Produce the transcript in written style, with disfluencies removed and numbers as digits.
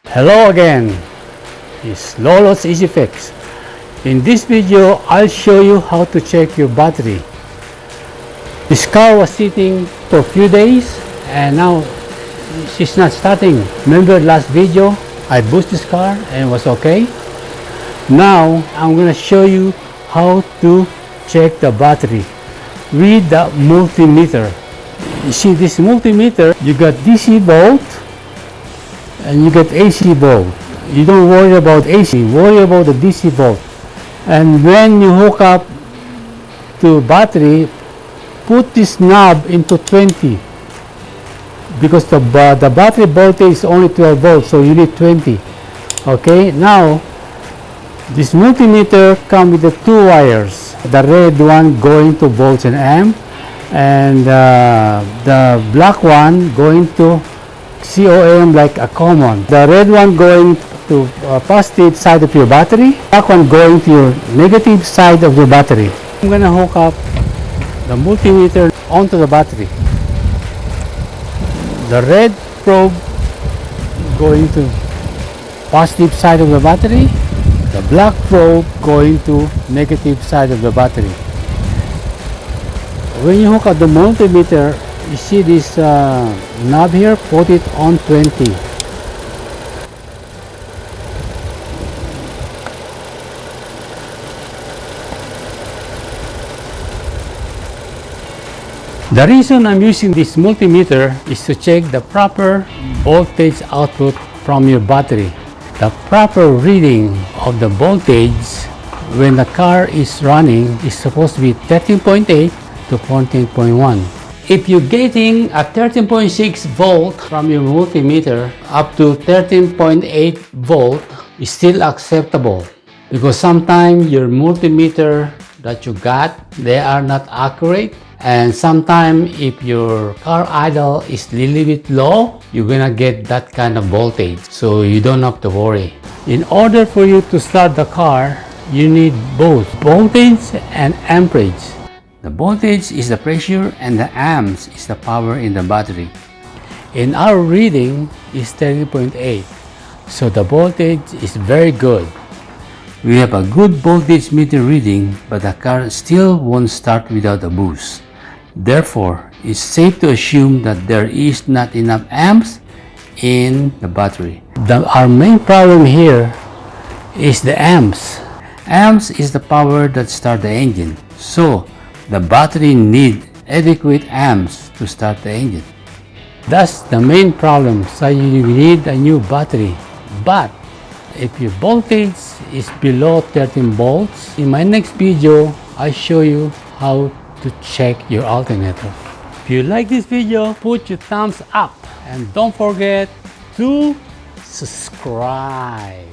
Hello again, it's LoLos-EZ-Fix. In this video, I'll show you how to check your battery. This car was sitting for a few days and now she's not starting. Remember last video, I boosted this car and it was okay. Now, I'm going to show you how to check the battery with the multimeter. You see this multimeter, you got DC volt and you get AC volt. You don't worry about AC, worry about the DC volt. And when you hook up to battery, put this knob into 20 because the battery voltage is only 12 volts, so you need 20. Okay, now this multimeter comes with the two wires, the red one going to volts and amp, and the black one going to COM like a common. The red one going to positive side of your battery, black one going to your negative side of your battery. I'm going to hook up the multimeter onto the battery. The red probe going to positive side of the battery, the black probe going to negative side of the battery. When you hook up the multimeter, you see this knob here, put it on 20. The reason I'm using this multimeter is to check the proper voltage output from your battery. The proper reading of the voltage when the car is running is supposed to be 13.8 to 14.1. If you're getting a 13.6 volt from your multimeter up to 13.8 volt is still acceptable, because sometimes your multimeter that you got, they are not accurate, and sometimes if your car idle is a little bit low, you're gonna get that kind of voltage, so you don't have to worry. In order for you to start the car, you need both voltage and amperage. The voltage is the pressure and the amps is the power in the battery. In our reading is 30.8, so the voltage is very good. We have a good voltage meter reading, but the car still won't start without a boost. Therefore, it's safe to assume that there is not enough amps in the battery. Our main problem here is the amps. Amps is the power that starts the engine. So, the battery needs adequate amps to start the engine. That's the main problem, so you need a new battery. But if your voltage is below 13 volts, in my next video, I'll show you how to check your alternator. If you like this video, put your thumbs up and don't forget to subscribe.